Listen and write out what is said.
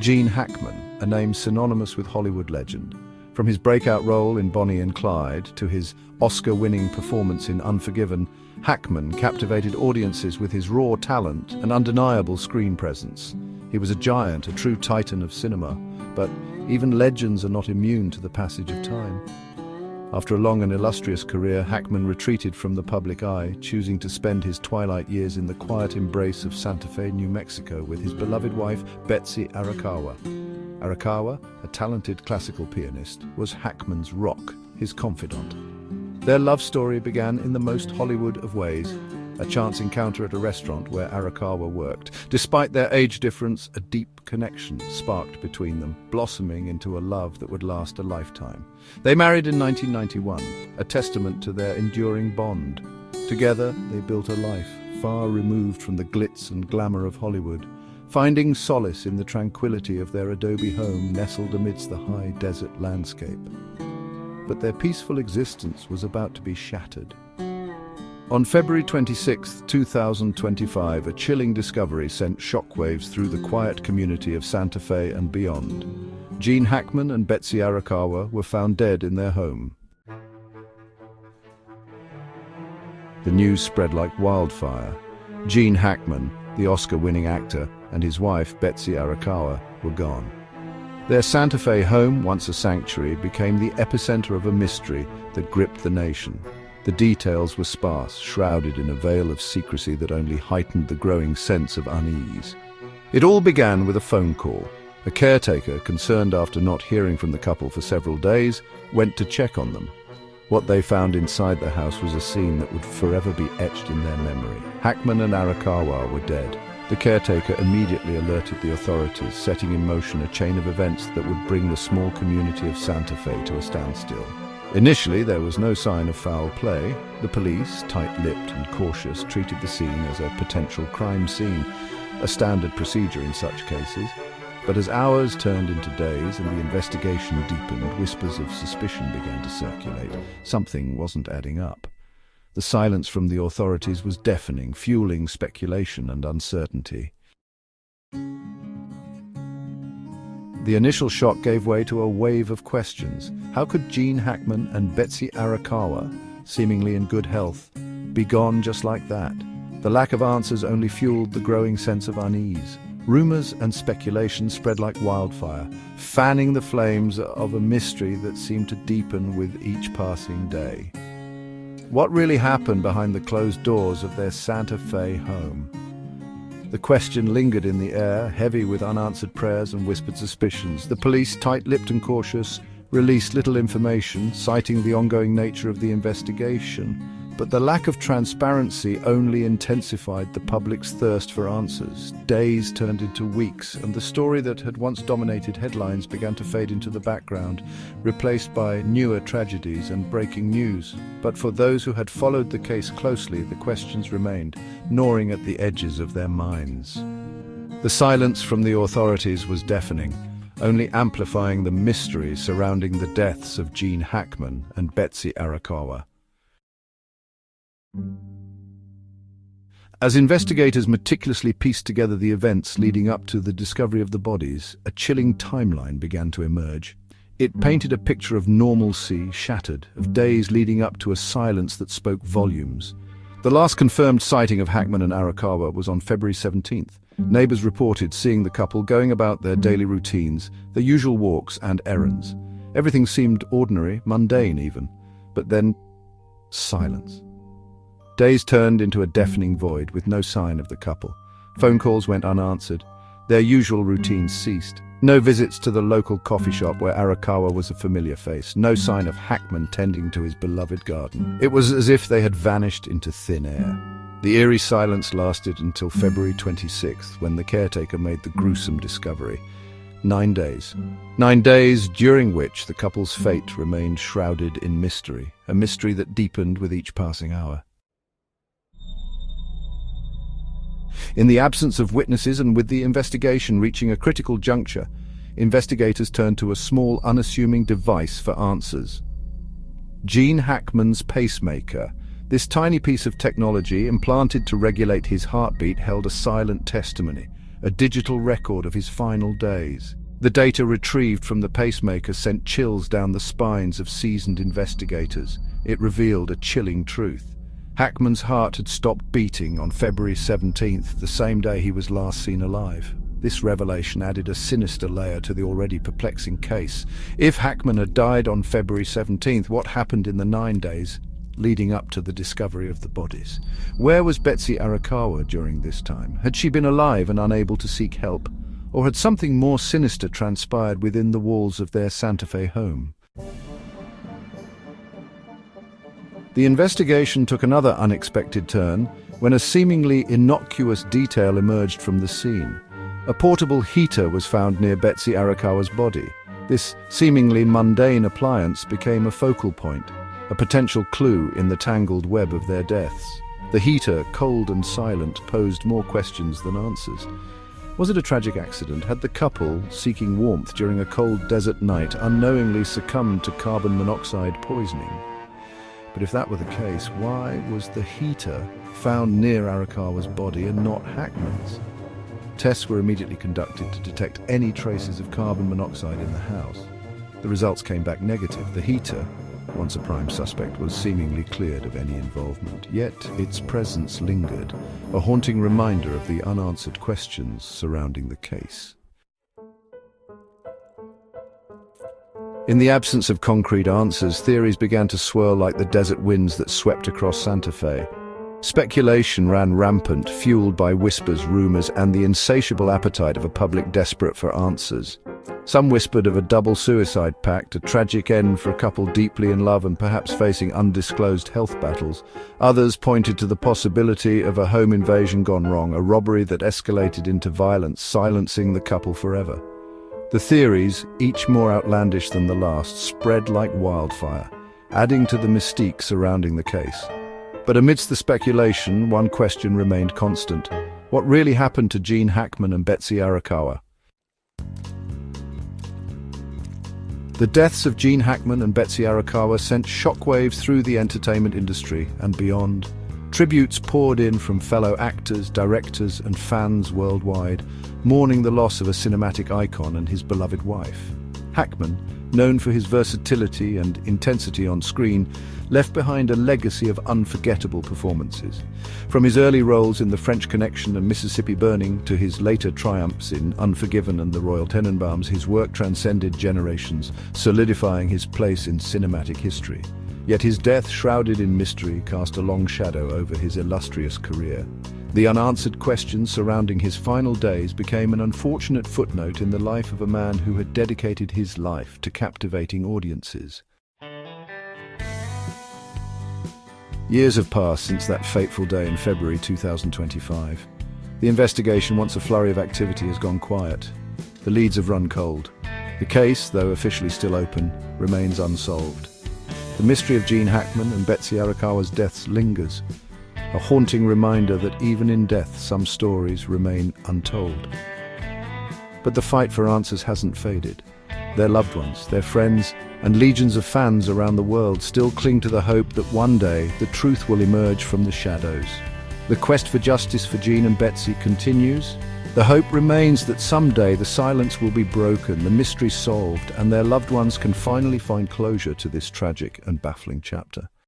Gene Hackman, a name synonymous with Hollywood legend. From his breakout role in Bonnie and Clyde to his Oscar-winning performance in Unforgiven, Hackman captivated audiences with his raw talent and undeniable screen presence. He was a giant, a true titan of cinema, but even legends are not immune to the passage of time. After a long and illustrious career, Hackman retreated from the public eye, choosing to spend his twilight years in the quiet embrace of Santa Fe, New Mexico, with his beloved wife, Betsy Arakawa. Arakawa, a talented classical pianist, was Hackman's rock, his confidant. Their love story began in the most Hollywood of ways, a chance encounter at a restaurant where Arakawa worked. Despite their age difference, a deep connection sparked between them, blossoming into a love that would last a lifetime. They married in 1991, a testament to their enduring bond. Together, they built a life far removed from the glitz and glamour of Hollywood, finding solace in the tranquility of their adobe home nestled amidst the high desert landscape. But their peaceful existence was about to be shattered. On February 26, 2025, a chilling discovery sent shockwaves through the quiet community of Santa Fe and beyond. Gene Hackman and Betsy Arakawa were found dead in their home. The news spread like wildfire. Gene Hackman, the Oscar-winning actor, and his wife, Betsy Arakawa, were gone. Their Santa Fe home, once a sanctuary, became the epicenter of a mystery that gripped the nation. The details were sparse, shrouded in a veil of secrecy that only heightened the growing sense of unease. It all began with a phone call. A caretaker, concerned after not hearing from the couple for several days, went to check on them. What they found inside the house was a scene that would forever be etched in their memory. Hackman and Arakawa were dead. The caretaker immediately alerted the authorities, setting in motion a chain of events that would bring the small community of Santa Fe to a standstill. Initially, there was no sign of foul play. The police, tight-lipped and cautious, treated the scene as a potential crime scene, a standard procedure in such cases. But as hours turned into days and the investigation deepened, whispers of suspicion began to circulate. Something wasn't adding up. The silence from the authorities was deafening, fueling speculation and uncertainty. The initial shock gave way to a wave of questions. How could Gene Hackman and Betsy Arakawa, seemingly in good health, be gone just like that? The lack of answers only fueled the growing sense of unease. Rumors and speculation spread like wildfire, fanning the flames of a mystery that seemed to deepen with each passing day. What really happened behind the closed doors of their Santa Fe home? The question lingered in the air, heavy with unanswered prayers and whispered suspicions. The police, tight-lipped and cautious, released little information, citing the ongoing nature of the investigation. But the lack of transparency only intensified the public's thirst for answers. Days turned into weeks, and the story that had once dominated headlines began to fade into the background, replaced by newer tragedies and breaking news. But for those who had followed the case closely, the questions remained, gnawing at the edges of their minds. The silence from the authorities was deafening, only amplifying the mystery surrounding the deaths of Gene Hackman and Betsy Arakawa. As investigators meticulously pieced together the events leading up to the discovery of the bodies, a chilling timeline began to emerge. It painted a picture of normalcy shattered, of days leading up to a silence that spoke volumes. The last confirmed sighting of Hackman and Arakawa was on February 17th. Neighbors reported seeing the couple going about their daily routines, their usual walks and errands. Everything seemed ordinary, mundane even. But then, silence. Days turned into a deafening void with no sign of the couple. Phone calls went unanswered. Their usual routines ceased. No visits to the local coffee shop where Arakawa was a familiar face. No sign of Hackman tending to his beloved garden. It was as if they had vanished into thin air. The eerie silence lasted until February 26th, when the caretaker made the gruesome discovery. 9 days. 9 days during which the couple's fate remained shrouded in mystery, a mystery that deepened with each passing hour. In the absence of witnesses and with the investigation reaching a critical juncture, investigators turned to a small, unassuming device for answers. Gene Hackman's pacemaker. This tiny piece of technology, implanted to regulate his heartbeat, held a silent testimony, a digital record of his final days. The data retrieved from the pacemaker sent chills down the spines of seasoned investigators. It revealed a chilling truth. Hackman's heart had stopped beating on February 17th, the same day he was last seen alive. This revelation added a sinister layer to the already perplexing case. If Hackman had died on February 17th, what happened in the 9 days leading up to the discovery of the bodies? Where was Betsy Arakawa during this time? Had she been alive and unable to seek help? Or had something more sinister transpired within the walls of their Santa Fe home? The investigation took another unexpected turn when a seemingly innocuous detail emerged from the scene. A portable heater was found near Betsy Arakawa's body. This seemingly mundane appliance became a focal point, a potential clue in the tangled web of their deaths. The heater, cold and silent, posed more questions than answers. Was it a tragic accident? Had the couple, seeking warmth during a cold desert night, unknowingly succumbed to carbon monoxide poisoning? But if that were the case, why was the heater found near Arakawa's body and not Hackman's? Tests were immediately conducted to detect any traces of carbon monoxide in the house. The results came back negative. The heater, once a prime suspect, was seemingly cleared of any involvement. Yet its presence lingered, a haunting reminder of the unanswered questions surrounding the case. In the absence of concrete answers, theories began to swirl like the desert winds that swept across Santa Fe. Speculation ran rampant, fueled by whispers, rumors, and the insatiable appetite of a public desperate for answers. Some whispered of a double suicide pact, a tragic end for a couple deeply in love and perhaps facing undisclosed health battles. Others pointed to the possibility of a home invasion gone wrong, a robbery that escalated into violence, silencing the couple forever. The theories, each more outlandish than the last, spread like wildfire, adding to the mystique surrounding the case. But amidst the speculation, one question remained constant. What really happened to Gene Hackman and Betsy Arakawa? The deaths of Gene Hackman and Betsy Arakawa sent shockwaves through the entertainment industry and beyond. Tributes poured in from fellow actors, directors, and fans worldwide, mourning the loss of a cinematic icon and his beloved wife. Hackman, known for his versatility and intensity on screen, left behind a legacy of unforgettable performances. From his early roles in The French Connection and Mississippi Burning to his later triumphs in Unforgiven and The Royal Tenenbaums, his work transcended generations, solidifying his place in cinematic history. Yet his death, shrouded in mystery, cast a long shadow over his illustrious career. The unanswered questions surrounding his final days became an unfortunate footnote in the life of a man who had dedicated his life to captivating audiences. Years have passed since that fateful day in February 2025. The investigation, once a flurry of activity, has gone quiet. The leads have run cold. The case, though officially still open, remains unsolved. The mystery of Gene Hackman and Betsy Arakawa's deaths lingers, a haunting reminder that even in death some stories remain untold. But the fight for answers hasn't faded. Their loved ones, their friends, and legions of fans around the world still cling to the hope that one day the truth will emerge from the shadows. The quest for justice for Gene and Betsy continues. The hope remains that someday the silence will be broken, the mystery solved, and their loved ones can finally find closure to this tragic and baffling chapter.